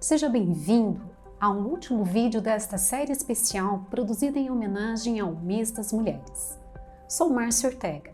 Seja bem-vindo ao último vídeo desta série especial produzida em homenagem ao Mês das Mulheres. Sou Márcia Ortega,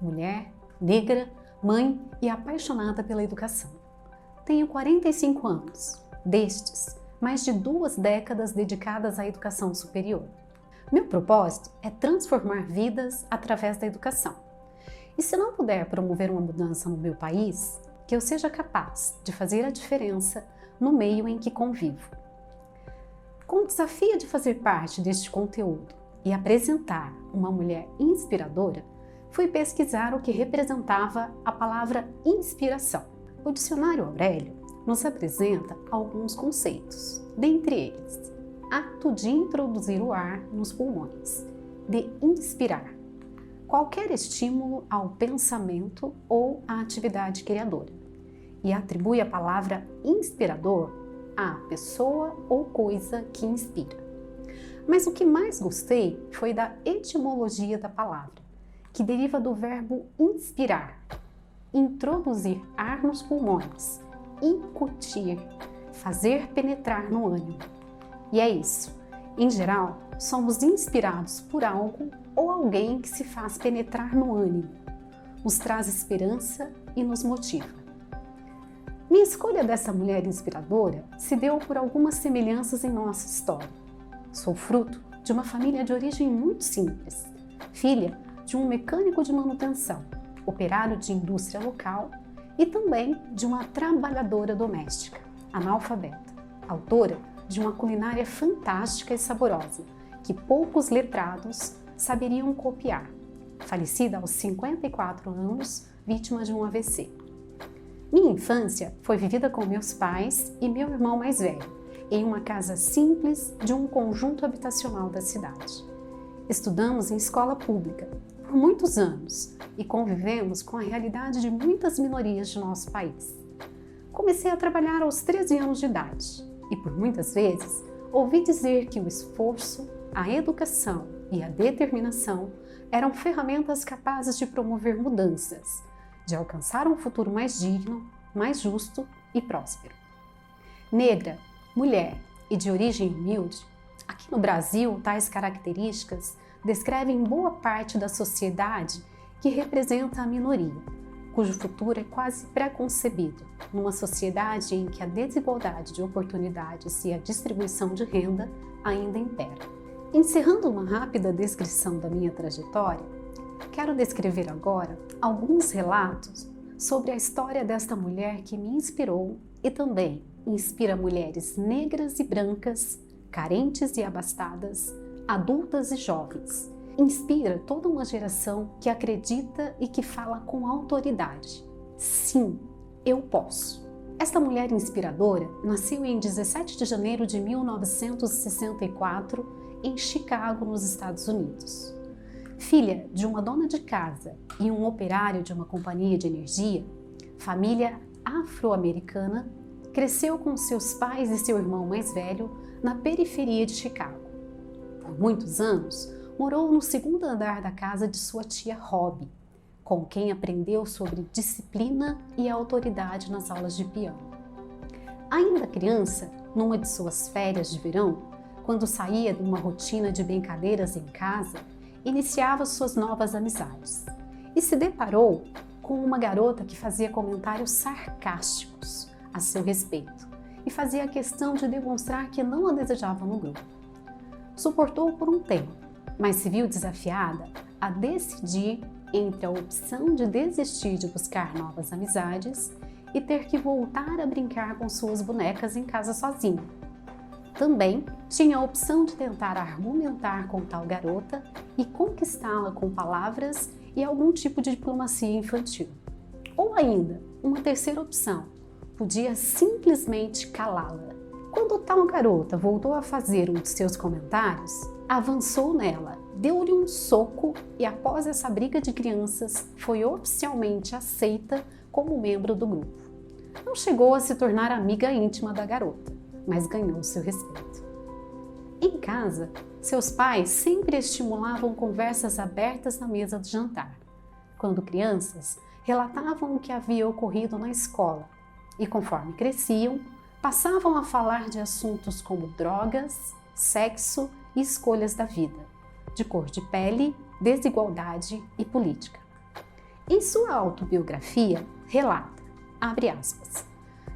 mulher, negra, mãe e apaixonada pela educação. Tenho 45 anos, destes, mais de 2 décadas dedicadas à educação superior. Meu propósito é transformar vidas através da educação. E se não puder promover uma mudança no meu país, que eu seja capaz de fazer a diferença no meio em que convivo. Com o desafio de fazer parte deste conteúdo e apresentar uma mulher inspiradora, fui pesquisar o que representava a palavra inspiração. O dicionário Aurélio nos apresenta alguns conceitos, dentre eles, ato de introduzir o ar nos pulmões, de inspirar, qualquer estímulo ao pensamento ou à atividade criadora, e atribui a palavra inspirador à pessoa ou coisa que inspira. Mas o que mais gostei foi da etimologia da palavra, que deriva do verbo inspirar, introduzir ar nos pulmões, incutir, fazer penetrar no ânimo. E é isso. Em geral, somos inspirados por algo ou alguém que se faz penetrar no ânimo, nos traz esperança e nos motiva. Minha escolha dessa mulher inspiradora se deu por algumas semelhanças em nossa história. Sou fruto de uma família de origem muito simples, filha de um mecânico de manutenção, operário de indústria local e também de uma trabalhadora doméstica, analfabeta, autora de uma culinária fantástica e saborosa, que poucos letrados saberiam copiar, falecida aos 54 anos, vítima de um AVC. Minha infância foi vivida com meus pais e meu irmão mais velho, em uma casa simples de um conjunto habitacional da cidade. Estudamos em escola pública por muitos anos e convivemos com a realidade de muitas minorias de nosso país. Comecei a trabalhar aos 13 anos de idade e por muitas vezes ouvi dizer que o esforço, a educação e a determinação eram ferramentas capazes de promover mudanças, de alcançar um futuro mais digno, mais justo e próspero. Negra, mulher e de origem humilde, aqui no Brasil tais características descrevem boa parte da sociedade que representa a minoria, cujo futuro é quase pré-concebido, numa sociedade em que a desigualdade de oportunidades e a distribuição de renda ainda impera. Encerrando uma rápida descrição da minha trajetória, quero descrever agora alguns relatos sobre a história desta mulher que me inspirou e também inspira mulheres negras e brancas, carentes e abastadas, adultas e jovens. Inspira toda uma geração que acredita e que fala com autoridade. Sim, eu posso. Esta mulher inspiradora nasceu em 17 de janeiro de 1964 em Chicago, nos Estados Unidos. Filha de uma dona de casa e um operário de uma companhia de energia, família afro-americana, cresceu com seus pais e seu irmão mais velho na periferia de Chicago. Por muitos anos, morou no segundo andar da casa de sua tia Robbie, com quem aprendeu sobre disciplina e autoridade nas aulas de piano. Ainda criança, numa de suas férias de verão, quando saía de uma rotina de brincadeiras em casa, iniciava suas novas amizades e se deparou com uma garota que fazia comentários sarcásticos a seu respeito e fazia questão de demonstrar que não a desejava no grupo. Suportou por um tempo, mas se viu desafiada a decidir entre a opção de desistir de buscar novas amizades e ter que voltar a brincar com suas bonecas em casa sozinha. Também tinha a opção de tentar argumentar com tal garota e conquistá-la com palavras e algum tipo de diplomacia infantil. Ou ainda, uma terceira opção, podia simplesmente calá-la. Quando tal garota voltou a fazer um de seus comentários, avançou nela, deu-lhe um soco e após essa briga de crianças, foi oficialmente aceita como membro do grupo. Não chegou a se tornar amiga íntima da garota, mas ganhou seu respeito. Em casa, seus pais sempre estimulavam conversas abertas na mesa do jantar. Quando crianças, relatavam o que havia ocorrido na escola e, conforme cresciam, passavam a falar de assuntos como drogas, sexo e escolhas da vida, de cor de pele, desigualdade e política. Em sua autobiografia, relata, abre aspas,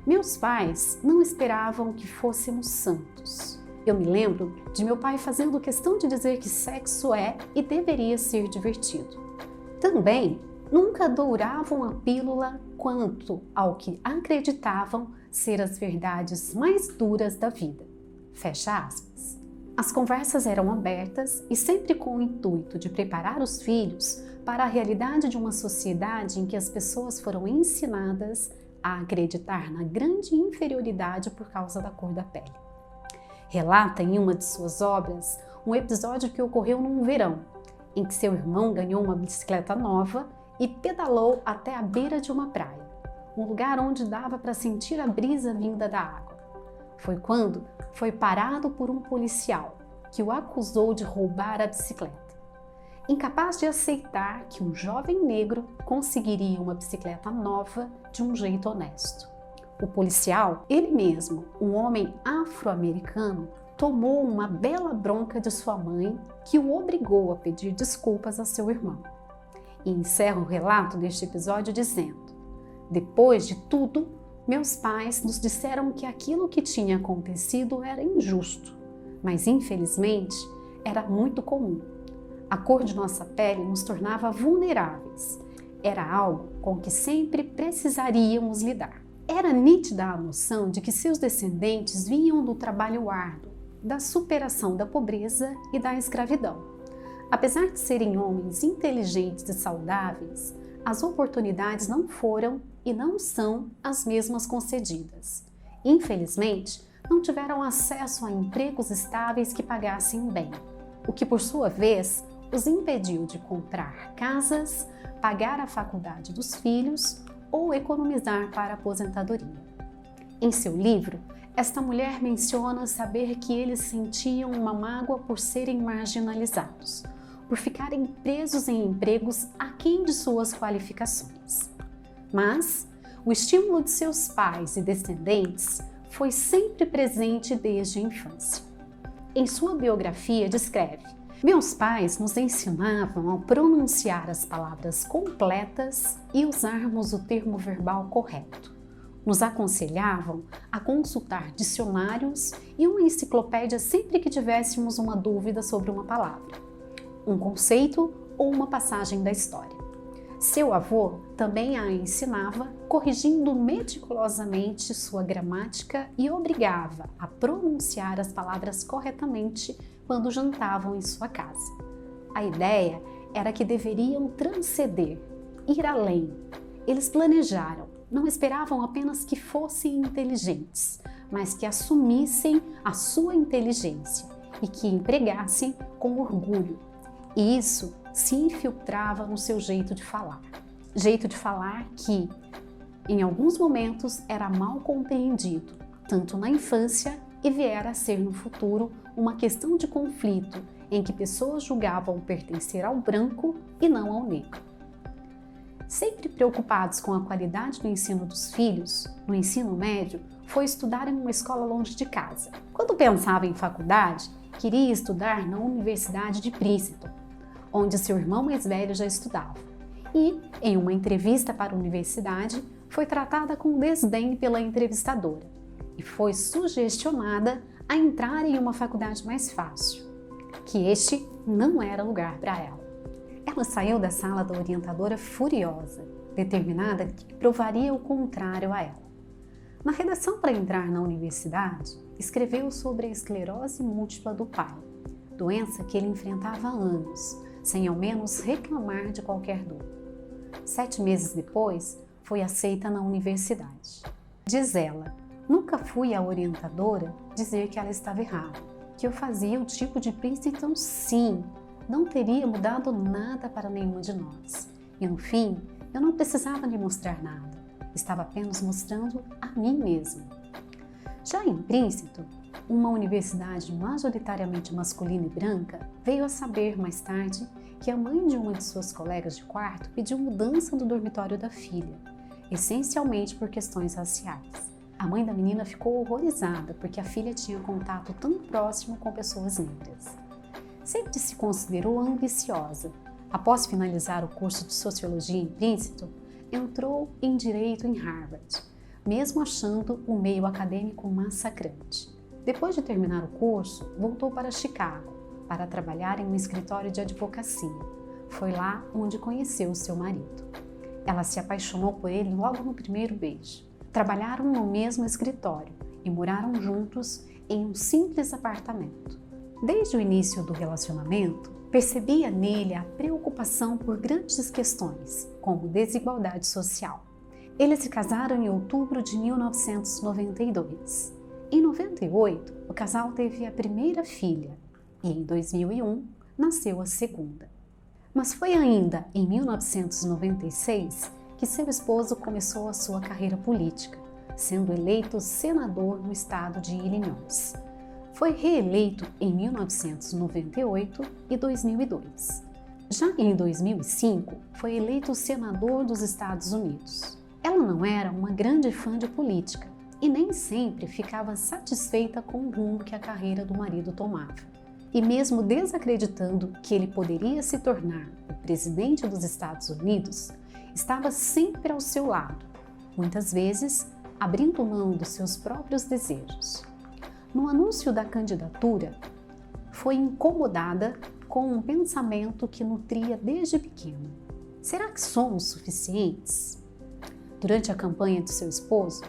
meus pais não esperavam que fôssemos santos. Eu me lembro de meu pai fazendo questão de dizer que sexo é e deveria ser divertido. Também nunca douravam a pílula quanto ao que acreditavam ser as verdades mais duras da vida. Fecha aspas. As conversas eram abertas e sempre com o intuito de preparar os filhos para a realidade de uma sociedade em que as pessoas foram ensinadas a acreditar na grande inferioridade por causa da cor da pele. Relata em uma de suas obras um episódio que ocorreu num verão, em que seu irmão ganhou uma bicicleta nova e pedalou até a beira de uma praia, um lugar onde dava para sentir a brisa vinda da água. Foi quando foi parado por um policial, que o acusou de roubar a bicicleta. Incapaz de aceitar que um jovem negro conseguiria uma bicicleta nova de um jeito honesto. O policial, ele mesmo, um homem afro-americano, tomou uma bela bronca de sua mãe, que o obrigou a pedir desculpas a seu irmão. E encerra o relato deste episódio dizendo: depois de tudo, meus pais nos disseram que aquilo que tinha acontecido era injusto, mas infelizmente era muito comum. A cor de nossa pele nos tornava vulneráveis. Era algo com que sempre precisaríamos lidar. Era nítida a noção de que seus descendentes vinham do trabalho árduo, da superação da pobreza e da escravidão. Apesar de serem homens inteligentes e saudáveis, as oportunidades não foram e não são as mesmas concedidas. Infelizmente, não tiveram acesso a empregos estáveis que pagassem bem, o que, por sua vez, os impediu de comprar casas, pagar a faculdade dos filhos ou economizar para a aposentadoria. Em seu livro, esta mulher menciona saber que eles sentiam uma mágoa por serem marginalizados, por ficarem presos em empregos aquém de suas qualificações. Mas o estímulo de seus pais e descendentes foi sempre presente desde a infância. Em sua biografia descreve: meus pais nos ensinavam a pronunciar as palavras completas e usarmos o termo verbal correto. Nos aconselhavam a consultar dicionários e uma enciclopédia sempre que tivéssemos uma dúvida sobre uma palavra, um conceito ou uma passagem da história. Seu avô também a ensinava, corrigindo meticulosamente sua gramática e obrigava a pronunciar as palavras corretamente quando jantavam em sua casa. A ideia era que deveriam transcender, ir além. Eles planejaram, não esperavam apenas que fossem inteligentes, mas que assumissem a sua inteligência e que empregassem com orgulho. E isso se infiltrava no seu jeito de falar. Jeito de falar que, em alguns momentos, era mal compreendido, tanto na infância e viera a ser no futuro uma questão de conflito em que pessoas julgavam pertencer ao branco e não ao negro. Sempre preocupados com a qualidade do ensino dos filhos, no ensino médio, foi estudar em uma escola longe de casa. Quando pensava em faculdade, queria estudar na Universidade de Princeton, onde seu irmão mais velho já estudava. E, em uma entrevista para a universidade, foi tratada com desdém pela entrevistadora e foi sugestionada a entrar em uma faculdade mais fácil, que este não era lugar para ela. Ela saiu da sala da orientadora furiosa, determinada que provaria o contrário a ela. Na redação para entrar na universidade, escreveu sobre a esclerose múltipla do pai, doença que ele enfrentava há anos, sem ao menos reclamar de qualquer dor. 7 meses depois, foi aceita na universidade. Diz ela: nunca fui à orientadora dizer que ela estava errada, que eu fazia o tipo de Princeton sim, não teria mudado nada para nenhuma de nós. E no fim, eu não precisava lhe mostrar nada, estava apenas mostrando a mim mesma. Já em Princeton, uma universidade majoritariamente masculina e branca, veio a saber mais tarde que a mãe de uma de suas colegas de quarto pediu mudança do dormitório da filha, essencialmente por questões raciais. A mãe da menina ficou horrorizada porque a filha tinha contato tão próximo com pessoas negras. Sempre se considerou ambiciosa. Após finalizar o curso de Sociologia em Princeton, entrou em Direito em Harvard, mesmo achando o meio acadêmico massacrante. Depois de terminar o curso, voltou para Chicago para trabalhar em um escritório de advocacia. Foi lá onde conheceu seu marido. Ela se apaixonou por ele logo no primeiro beijo. Trabalharam no mesmo escritório e moraram juntos em um simples apartamento. Desde o início do relacionamento, percebia nele a preocupação por grandes questões, como desigualdade social. Eles se casaram em outubro de 1992. Em 98, o casal teve a primeira filha e em 2001 nasceu a segunda. Mas foi ainda em 1996 que seu esposo começou a sua carreira política, sendo eleito senador no estado de Illinois. Foi reeleito em 1998 e 2002. Já em 2005, foi eleito senador dos Estados Unidos. Ela não era uma grande fã de política e nem sempre ficava satisfeita com o rumo que a carreira do marido tomava. E mesmo desacreditando que ele poderia se tornar o presidente dos Estados Unidos, estava sempre ao seu lado, muitas vezes abrindo mão dos seus próprios desejos. No anúncio da candidatura, foi incomodada com um pensamento que nutria desde pequena. Será que somos suficientes? Durante a campanha de seu esposo,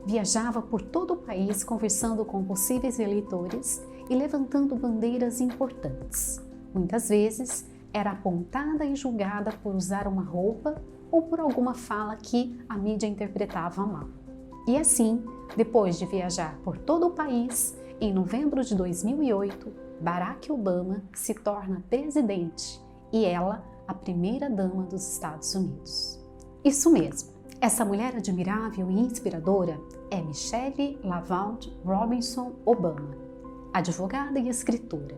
viajava por todo o país conversando com possíveis eleitores e levantando bandeiras importantes. Muitas vezes, era apontada e julgada por usar uma roupa ou por alguma fala que a mídia interpretava mal. E assim, depois de viajar por todo o país, em novembro de 2008, Barack Obama se torna presidente e ela a primeira-dama dos Estados Unidos. Isso mesmo, essa mulher admirável e inspiradora é Michelle LaVaughn Robinson Obama, advogada e escritora,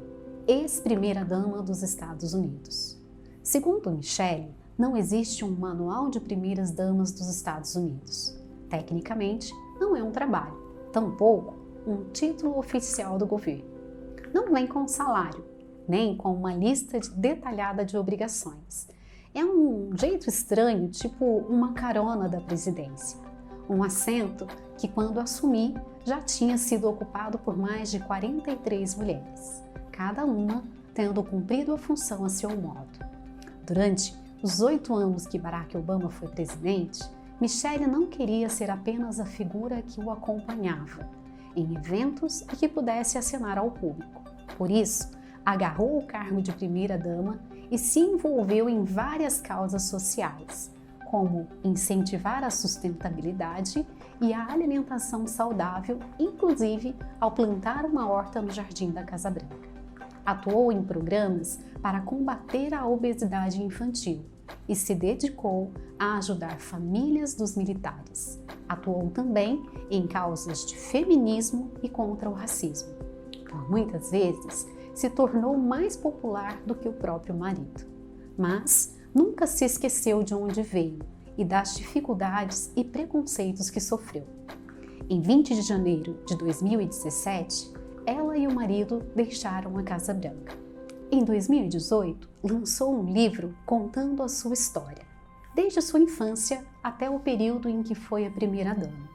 ex-primeira-dama dos Estados Unidos. Segundo Michelle, não existe um manual de primeiras-damas dos Estados Unidos. Tecnicamente, não é um trabalho, tampouco um título oficial do governo. Não vem com salário, nem com uma lista detalhada de obrigações. É um jeito estranho, tipo uma carona da presidência. Um assento que, quando assumi, já tinha sido ocupado por mais de 43 mulheres, cada uma tendo cumprido a função a seu modo. Durante os 8 anos que Barack Obama foi presidente, Michelle não queria ser apenas a figura que o acompanhava em eventos e que pudesse acenar ao público. Por isso, agarrou o cargo de primeira-dama e se envolveu em várias causas sociais, como incentivar a sustentabilidade e a alimentação saudável, inclusive ao plantar uma horta no jardim da Casa Branca. Atuou em programas para combater a obesidade infantil e se dedicou a ajudar famílias dos militares. Atuou também em causas de feminismo e contra o racismo. Por muitas vezes, se tornou mais popular do que o próprio marido. Mas nunca se esqueceu de onde veio e das dificuldades e preconceitos que sofreu. Em 20 de janeiro de 2017, ela e o marido deixaram a Casa Branca. Em 2018, lançou um livro contando a sua história, desde sua infância até o período em que foi a primeira-dama.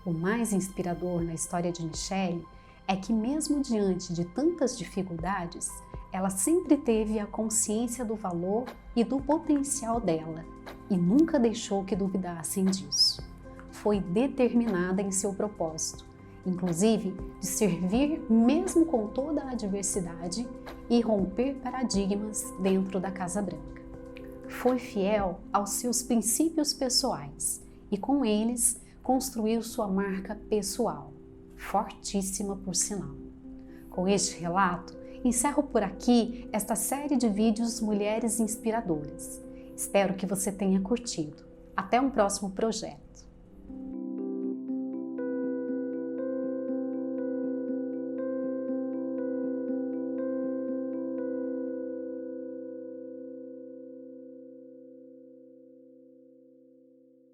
O mais inspirador na história de Michelle é que, mesmo diante de tantas dificuldades, ela sempre teve a consciência do valor e do potencial dela e nunca deixou que duvidassem disso. Foi determinada em seu propósito, inclusive de servir mesmo com toda a adversidade e romper paradigmas dentro da Casa Branca. Foi fiel aos seus princípios pessoais e, com eles, construiu sua marca pessoal, fortíssima por sinal. Com este relato, encerro por aqui esta série de vídeos Mulheres Inspiradoras. Espero que você tenha curtido. Até um próximo projeto.